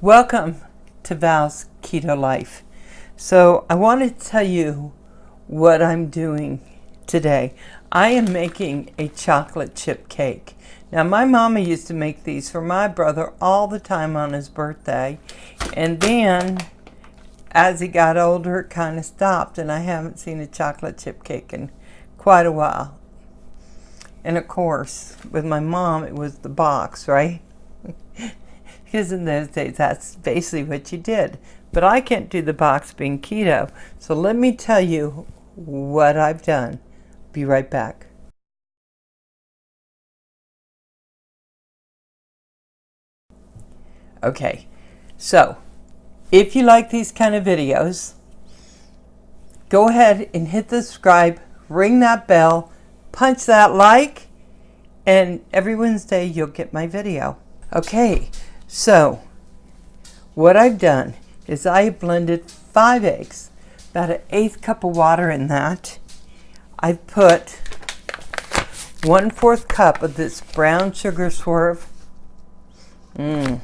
Welcome to Val's Keto Life. So I want to tell you what I'm doing today. I am making a chocolate chip cake. Now my mama used to make these for my brother all the time on his birthday. And then as he got older, it kind of stopped, and I haven't seen a chocolate chip cake in quite a while. And of course, with my mom, it was the box, right? Because in those days, that's basically what you did. But I can't do the box being keto. So let me tell you what I've done. Be right back. Okay, so if you like these kind of videos, go ahead and hit the subscribe, ring that bell, punch that like, and every Wednesday you'll get my video. Okay. So, what I've done is I blended 5 eggs, about an 1/8 cup of water in that. I've put 1/4 cup of this brown sugar swerve, and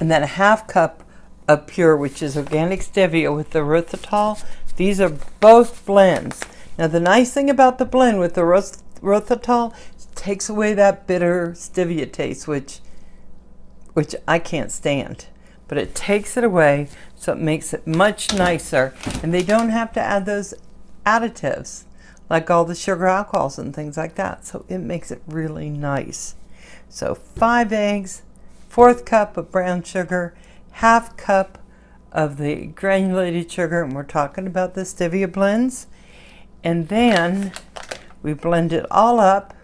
then a 1/2 cup of pure, which is organic stevia with the erythritol. These are both blends. Now, the nice thing about the blend with the erythritol is it takes away that bitter stevia taste, which I can't stand, but it takes it away, so it makes it much nicer, and they don't have to add those additives like all the sugar alcohols and things like that, so it makes it really nice. So 5 eggs, 1/4 cup of brown sugar, 1/2 cup of the granulated sugar, and we're talking about the stevia blends, and then we blend it all up,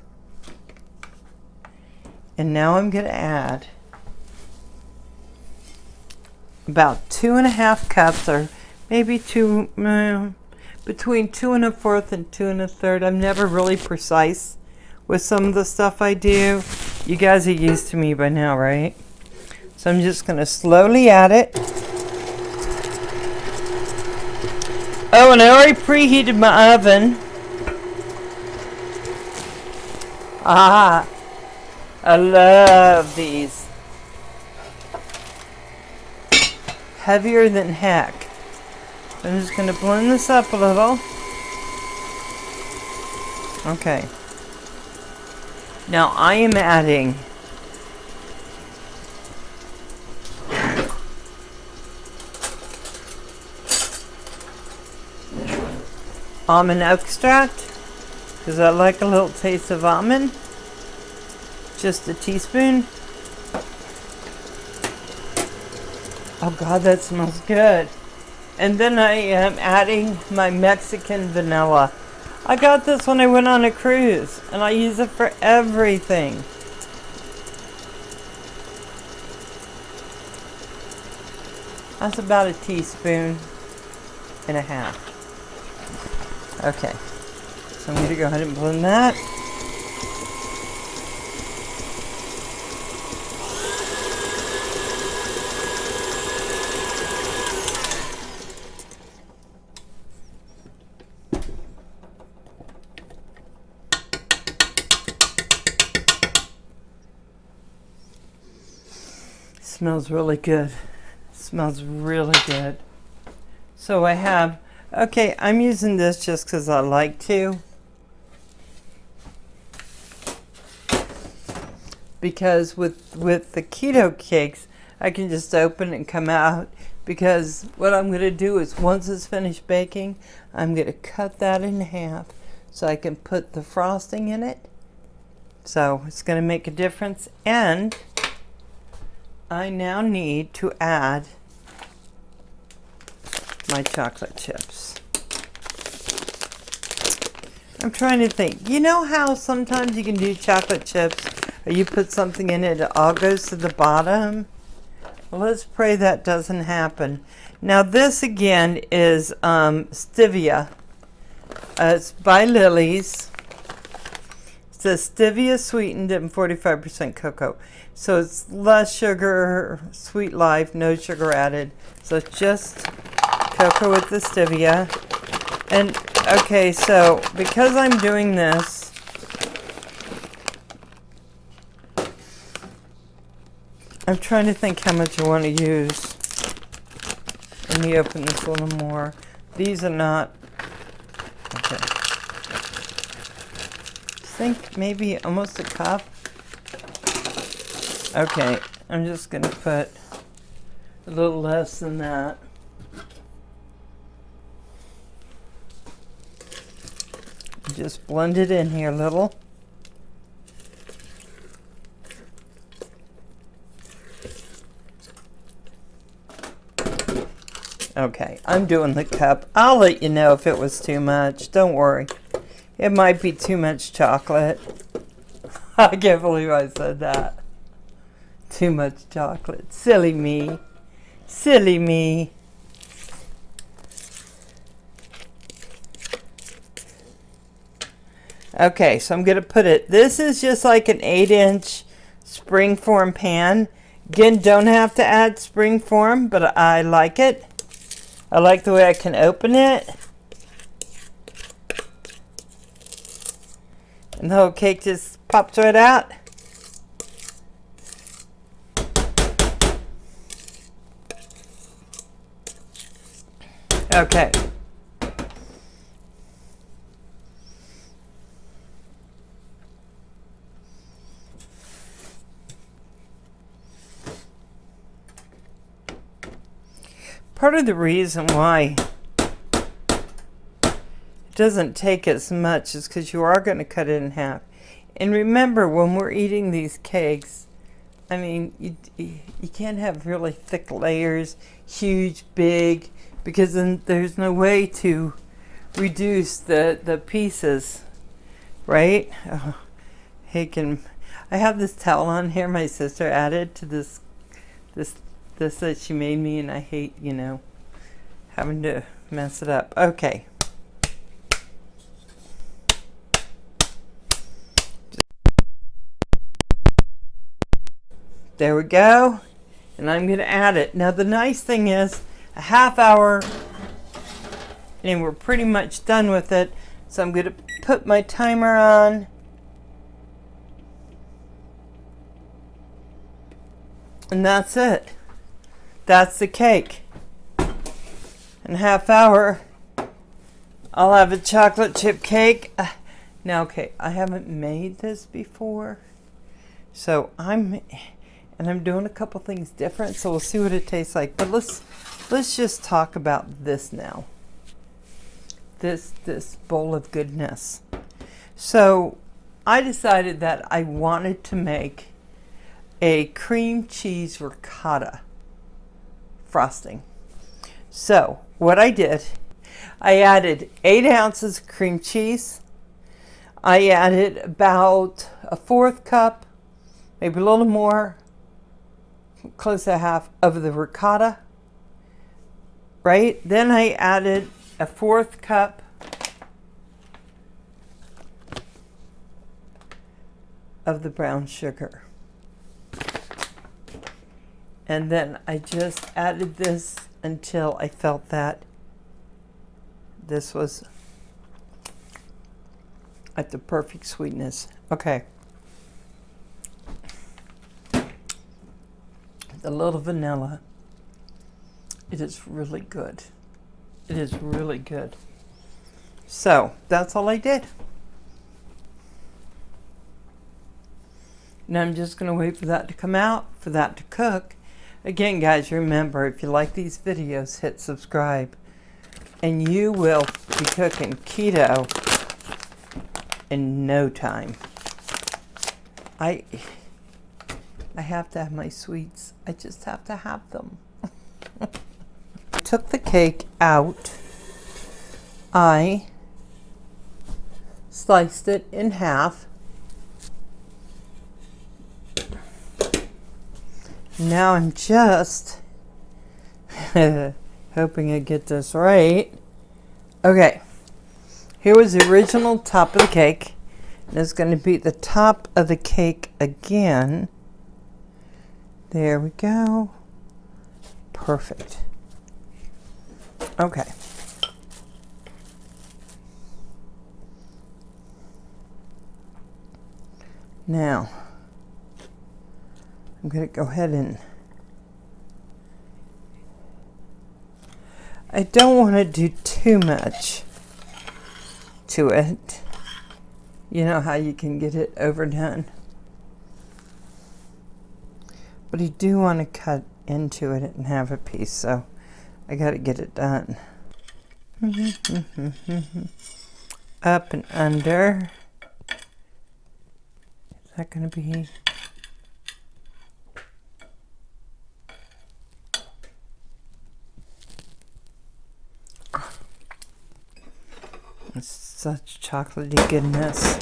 and now I'm going to add about 2.5 cups, or maybe between 2 1/4 and 2 1/3. I'm never really precise with some of the stuff I do. You guys are used to me by now, right? So I'm just going to slowly add it. Oh, and I already preheated my oven. I love these. Heavier than heck. I'm just going to blend this up a little. Okay. Now I am adding almond extract, because I like a little taste of almond. Just a teaspoon. Oh God, that smells good. And then I am adding my Mexican vanilla. I got this when I went on a cruise, and I use it for everything. That's about 1.5 teaspoons. Okay, so I'm going to go ahead and blend that. Smells really good. Smells really good. So I have, okay, I'm using this just because I like to. Because with the keto cakes, I can just open and come out. Because what I'm going to do is once it's finished baking, I'm going to cut that in half so I can put the frosting in it. So it's going to make a difference. And I now need to add my chocolate chips. I'm trying to think. You know how sometimes you can do chocolate chips, or you put something in it, it all goes to the bottom? Well, let's pray that doesn't happen. Now this again is stevia. It's by Lily's. It says stevia sweetened and 45% cocoa. So it's less sugar, sweet life, no sugar added. So it's just cocoa with the stevia. And okay, so because I'm doing this, I'm trying to think how much I want to use. Let me open this a little more. These are not, okay. I think maybe almost a cup. Okay, I'm just going to put a little less than that. Just blend it in here a little. Okay, I'm doing the cup. I'll let you know if it was too much. Don't worry. It might be too much chocolate. I can't believe I said that. Too much chocolate. Silly me. Silly me. Okay, so I'm going to put it. This is just like an 8-inch springform pan. Again, don't have to add springform, but I like it. I like the way I can open it. And the whole cake just pops right out. Okay. Part of the reason why it doesn't take as much is because you are going to cut it in half. And remember, when we're eating these cakes, I mean, you can't have really thick layers, huge, big, because then there's no way to reduce the pieces, right? Oh, hey, I have this towel on here my sister added to this that she made me, and I hate, having to mess it up. Okay. There we go. And I'm going to add it. Now the nice thing is a half hour and we're pretty much done with it. So I'm going to put my timer on. And that's it. That's the cake. In a half hour, I'll have a chocolate chip cake. Now, okay, I haven't made this before. So I'm doing a couple things different, so we'll see what it tastes like. But let's just talk about this now. This bowl of goodness. So I decided that I wanted to make a cream cheese ricotta frosting. So what I did, I added 8 ounces of cream cheese. I added about a 1/4 cup, maybe a little more, close to half of the ricotta, right? Then I added a 1/4 cup of the brown sugar. And then I just added this until I felt that this was at the perfect sweetness. Okay. A little vanilla. It is really good. It is really good. So that's all I did. Now I'm just going to wait for that to come out, for that to cook. Again, guys, remember, if you like these videos, hit subscribe. And you will be cooking keto in no time. I have to have my sweets. I just have to have them. I took the cake out. I sliced it in half. Now I'm just hoping I get this right. Okay, here was the original top of the cake. And it's going to be the top of the cake again. There we go. Perfect. Okay. Now, I'm going to go ahead and... I don't want to do too much to it. You know how you can get it overdone. But I do want to cut into it and have a piece, so I got to get it done. Up and under. Is that going to be... It's such chocolatey goodness.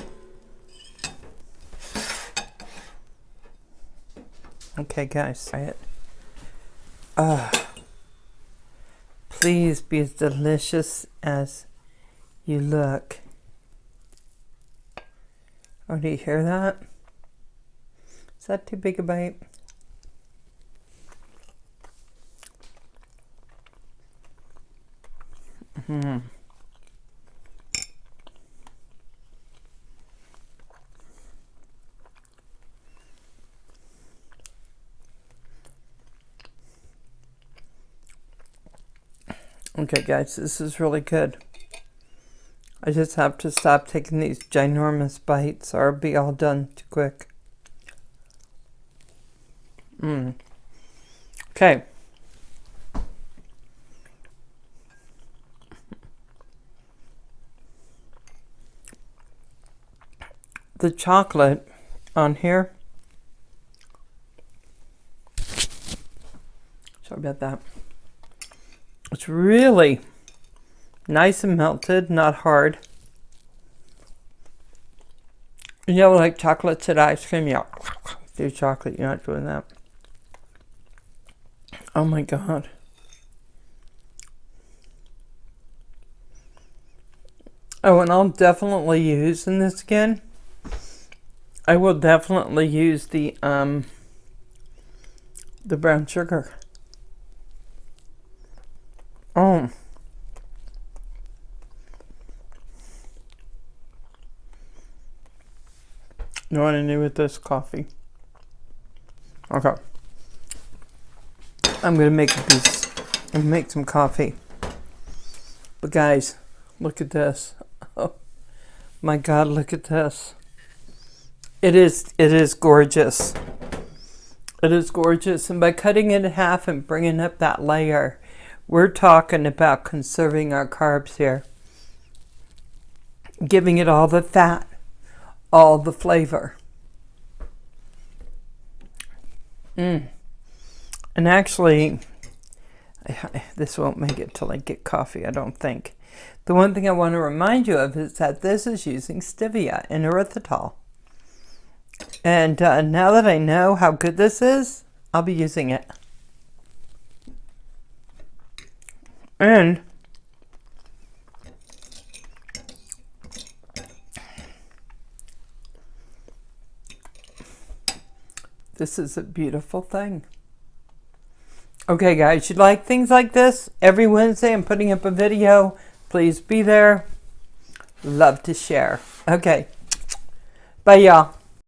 Okay, guys, try it. Please be as delicious as you look. Oh, do you hear that? Is that too big a bite? Okay, guys, this is really good. I just have to stop taking these ginormous bites or I'll be all done too quick. Okay. The chocolate on here. Sorry about that. It's really nice and melted, not hard. You know, like chocolate chip ice cream, yeah. Do chocolate, you're not doing that. Oh my God. Oh, and I'll definitely use in this again. I will definitely use the brown sugar. Oh. You know what I do with this coffee? Okay. I'm going to make a piece and make some coffee. But guys, look at this. Oh my God, look at this. It is gorgeous. It is gorgeous. And by cutting it in half and bringing up that layer, we're talking about conserving our carbs here. Giving it all the fat, all the flavor. And actually, this won't make it till I get coffee, I don't think. The one thing I want to remind you of is that this is using stevia and erythritol. And now that I know how good this is, I'll be using it. And this is a beautiful thing. Okay, guys, you like things like this? Every Wednesday I'm putting up a video. Please be there. Love to share. Okay. Bye, y'all.